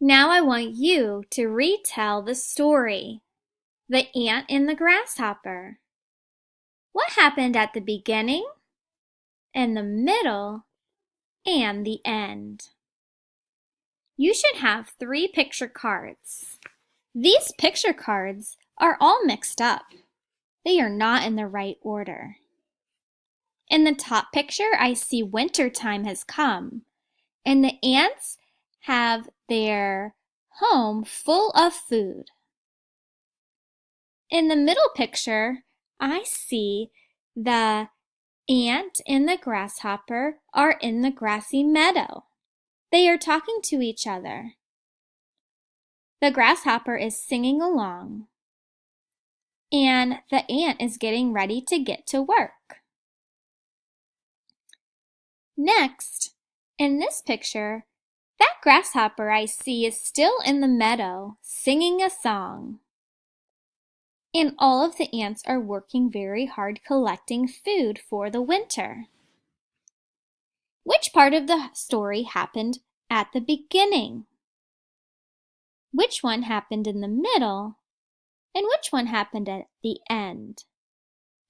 Now I want you to retell the story, The Ant and the Grasshopper. What happened at the beginning, in the middle, and the end? You should have 3 picture cards. These picture cards are all mixed up. They are not in the right order. In the top picture, I see winter time has come, and the ants have their home full of food. In the middle picture, I see the ant and the grasshopper are in the grassy meadow. They are talking to each other. The grasshopper is singing along, and the ant is getting ready to get to work. Next, in this picture, that grasshopper I see is still in the meadow singing a song. And all of the ants are working very hard collecting food for the winter. Which part of the story happened at the beginning? Which one happened in the middle? And which one happened at the end?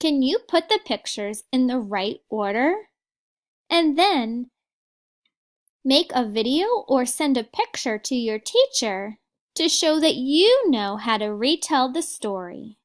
Can you put the pictures in the right order? And then make a video or send a picture to your teacher to show that you know how to retell the story.